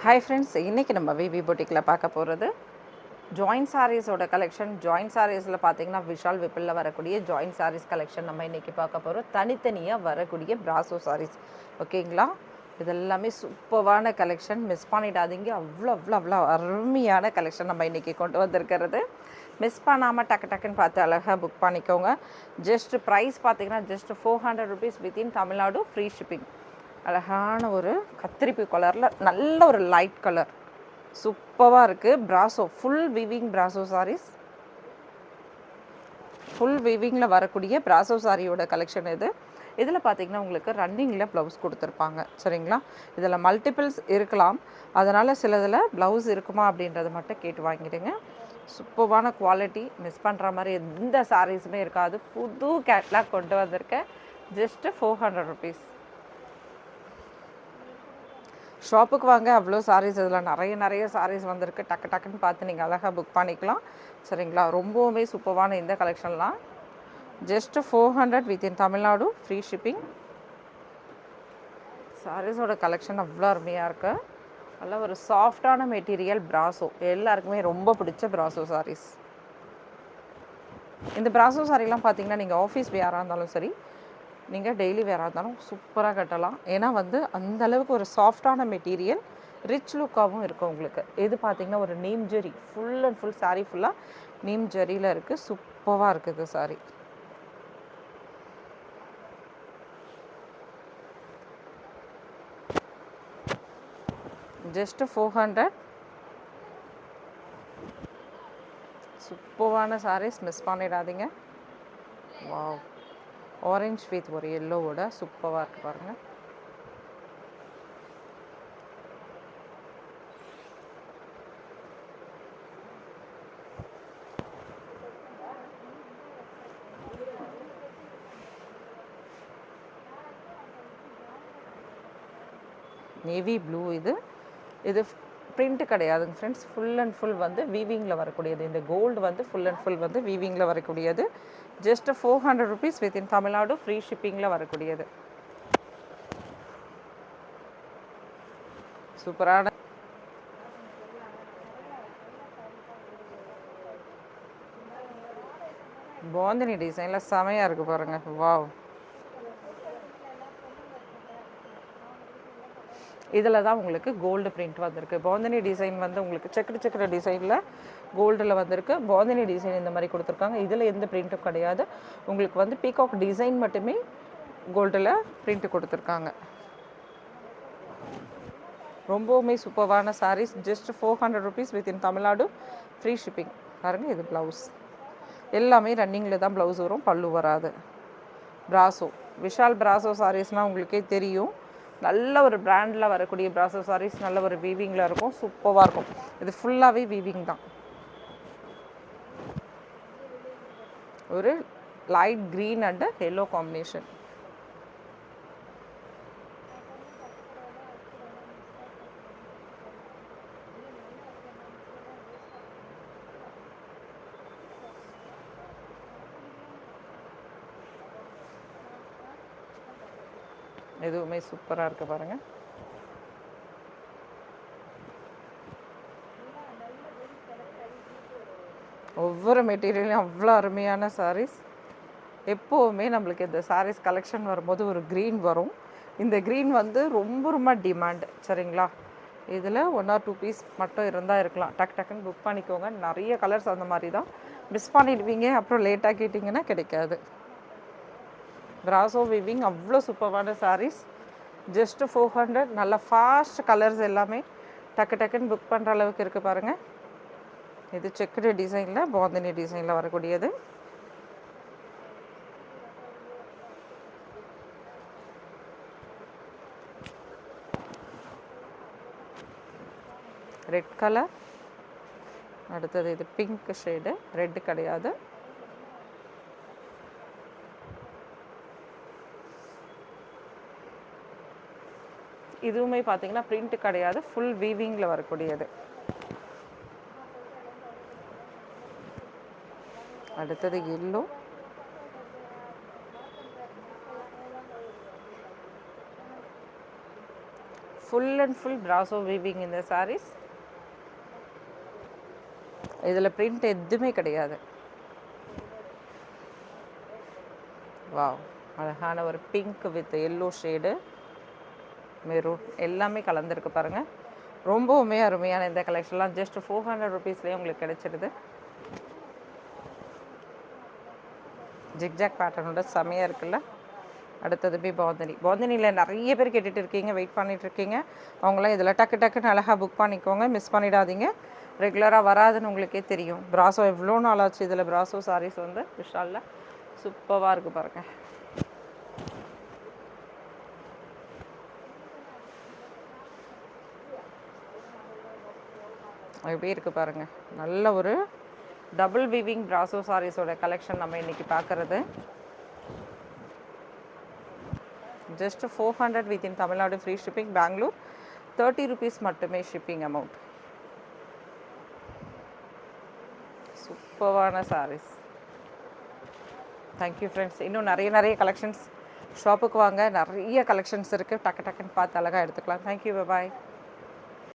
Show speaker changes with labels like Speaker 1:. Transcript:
Speaker 1: Hi friends, இன்றைக்கி நம்ம விவி பொட்டிக்கில் பார்க்க போகிறது ஜாயின்ட் சாரீஸோட கலெக்ஷன். ஜாயின்ட் சாரீஸில் பார்த்தீங்கன்னா விஷால் விப்பிளில் வரக்கூடிய ஜாயின்ட் சாரீஸ் கலெக்ஷன் நம்ம இன்றைக்கி பார்க்க போகிறோம். தனித்தனியாக வரக்கூடிய பிராசோ சாரீஸ், ஓகேங்களா? இதெல்லாமே சூப்பரான கலெக்ஷன், மிஸ் பண்ணிடாதீங்க. அவ்வளோ அவ்வளோ அவ்வளோ அருமையான கலெக்ஷன் நம்ம இன்றைக்கி கொண்டு வந்திருக்கிறது. மிஸ் பண்ணாமல் டக்குன்னு பார்த்து அழகாக புக் பண்ணிக்கோங்க. ஜஸ்ட் ப்ரைஸ் பார்த்தீங்கன்னா just 400 rupees within Tamil Nadu, free shipping. அழகான ஒரு கத்திரிப்பு கலரில் நல்ல ஒரு லைட் கலர் சூப்பராக இருக்குது. Brasso full weaving brasso sarees, full வீவிங்கில் வரக்கூடிய பிராசோ சாரியோட கலெக்ஷன் இது. இதில் பார்த்திங்கன்னா உங்களுக்கு ரன்னிங்கில் ப்ளவுஸ் கொடுத்துருப்பாங்க, சரிங்களா? இதில் மல்டிபிள்ஸ் இருக்கலாம், அதனால் சிலதில் ப்ளவுஸ் இருக்குமா அப்படின்றத மட்டும் கேட்டு வாங்கிடுங்க. சூப்பரான குவாலிட்டி, மிஸ் பண்ணுற மாதிரி எந்த சாரீஸுமே இருக்காது. புது கேட்லாக் கொண்டு வந்திருக்கேன். Just 400 rupees. ஷாப்புக்கு வாங்க, அவ்வளோ சாரீஸ் இதில் நிறைய சாரீஸ் வந்திருக்கு. டக்குன்னு பார்த்து நீங்கள் அழகாக புக் பண்ணிக்கலாம், சரிங்களா? ரொம்பவுமே சூப்பரான இந்த கலெக்ஷன்லாம் just 400 within Tamil Nadu, free shipping. சாரீஸோட கலெக்ஷன் அவ்வளோ அருமையாக இருக்குது. நல்ல ஒரு சாஃப்டான மெட்டீரியல் பிராசோ, எல்லாருக்குமே ரொம்ப பிடிச்ச பிராசோ சாரீஸ். இந்த பிராசோ சாரீலாம் பார்த்தீங்கன்னா நீங்கள் ஆஃபீஸ் வேராக இருந்தாலும் சரி, நீங்கள் டெய்லி வேராக இருந்தாலும் சூப்பராக கட்டலாம். ஏன்னா அந்தளவுக்கு ஒரு சாஃப்டான மெட்டீரியல், ரிச் லுக்காகவும் இருக்கும் உங்களுக்கு. இது பார்த்திங்கன்னா ஒரு நீம் ஜெரி, ஃபுல் அண்ட் ஃபுல் சாரீ ஃபுல்லாக நீம் ஜெரியில் இருக்குது. சூப்பராக இருக்குது சாரீ. ஜஸ்ட்டு 400. சூப்பரான சாரீஸ், மிஸ் பண்ணிடாதீங்க. வாவ், ஆரஞ்ச் வித் ஒரு எல்லோவோட சூப்பராக இருக்குது பாருங்கள். Navy blue. இது பிரிண்ட் கிடையாதுங்க ஃப்ரெண்ட்ஸ், ஃபுல் அண்ட் ஃபுல் வீவிங்கில் வரக்கூடியது. இந்த கோல்டு ஃபுல் அண்ட் ஃபுல் வீவிங்கில் வரக்கூடியது. Just 400 rupees within Tamil Nadu, free ஷிப்பிங்கில் வரக்கூடியது. சூப்பரான பாந்தினி டிசைனில் செமையாக இருக்குது பாருங்கள். வாவ், இதில் தான் உங்களுக்கு கோல்டு பிரிண்ட் வந்திருக்கு. பாந்தினி டிசைன் உங்களுக்கு செக்குடு டிசைனில் கோல்டில் வந்திருக்கு. பாந்தினி டிசைன் இந்த மாதிரி கொடுத்துருக்காங்க. இதில் எந்த பிரிண்ட்டும் கிடையாது. உங்களுக்கு பீகாக் டிசைன் மட்டுமே கோல்டில் பிரிண்ட்டு கொடுத்துருக்காங்க. ரொம்பவுமே சூப்பரான sarees. Just 400 rupees within Tamil Nadu, free shipping. பாருங்கள், இது ப்ளவுஸ் எல்லாமே ரன்னிங்கில் தான் ப்ளவுஸ் வரும், பல்லு வராது. பிராசோ, விஷால் பிராசோ சாரீஸ்னால் உங்களுக்கே தெரியும். நல்ல ஒரு பிராண்டில் வரக்கூடிய பிராசோ சாரீஸ், நல்ல ஒரு வீவிங்கில் இருக்கும், சூப்பராக இருக்கும். இது ஃபுல்லாகவே வீவிங் தான். ஒரு light green and yellow combination. எதுவுமே சூப்பராக இருக்குது பாருங்கள். ஒவ்வொரு மெட்டீரியலையும் அவ்வளோ அருமையான சாரீஸ். எப்போவுமே நம்மளுக்கு இந்த சாரீஸ் கலெக்ஷன் வரும்போது ஒரு க்ரீன் வரும். இந்த க்ரீன் ரொம்ப டிமாண்ட், சரிங்களா? இதில் 1 or 2 பீஸ் மட்டும் இருந்தால் இருக்கலாம். டக்குன்னு புக் பண்ணிக்கோங்க. நிறைய கலர்ஸ் அந்த மாதிரி தான். மிஸ் பண்ணிடுவீங்க, அப்புறம் லேட்டாக கேட்டிங்கன்னா கிடைக்காது. பிராசோ வீவிங் அவ்வளோ சூப்பரான சாரீஸ். ஜஸ்ட்டு 400. நல்ல ஃபாஸ்ட் கலர்ஸ் எல்லாமே டக்குன்னு புக் பண்ணுற அளவுக்கு இருக்குது பாருங்கள். இது செக்குடு டிசைனில், பாந்தினி டிசைனில் வரக்கூடியது. Red colour. அடுத்தது இது பிங்க் ஷேடு, ரெட்டு கிடையாது. இதுவுமே பார்த்தீங்கன்னா பிரிண்ட் கிடையாது, ஃபுல் வீவிங்கில் வரக்கூடியது. அடுத்தது yellow. Full and full brasso weaving இந்த sarees. இதில் பிரிண்ட் எதுவுமே கிடையாது. வாவ், அழகான ஒரு pink with yellow shade, maroon எல்லாமே கலந்துருக்கு பாருங்கள். ரொம்பவுமே அருமையான இந்த கலெக்ஷன்லாம் ஜஸ்ட் 400 ருபீஸ்லேயே உங்களுக்கு கிடைச்சிடுது. ஜிக்ஜாக் பேட்டர்னோட செமையாக இருக்குல்ல. அடுத்தது பாந்தினி. பாந்தினியில் நிறைய பேர் கேட்டுட்டு இருக்கீங்க, வெயிட் பண்ணிட்டு இருக்கீங்க. அவங்களாம் இதில் டக்கு டக்குன்னு அழகாக புக் பண்ணிக்கோங்க, மிஸ் பண்ணிடாதீங்க. ரெகுலராக வராதுன்னு உங்களுக்கே தெரியும். பிராசோ எவ்வளோ நாள் ஆச்சு இதில் பிராசோ சாரீஸ் வந்து விஷாலில் சூப்பராக இருக்குது பாருங்கள். எப்படி இருக்குது பாருங்கள். நல்ல ஒரு டபுள் வீவிங் பிராசோ சாரீஸோட கலெக்ஷன் நம்ம இன்றைக்கி பார்க்குறது. Just 400 within Tamil Nadu, free shipping. Bangalore 30 rupees மட்டுமே ஷிப்பிங் அமௌண்ட். சூப்பரான சாரீஸ். Thank you friends. இன்னும் நிறைய கலெக்ஷன்ஸ் ஷாப்புக்கு வாங்க, நிறைய கலெக்ஷன்ஸ் இருக்குது. டக்கு டக்குன்னு பார்த்து அழகாக எடுத்துக்கலாம். தேங்க்யூ, பாய்.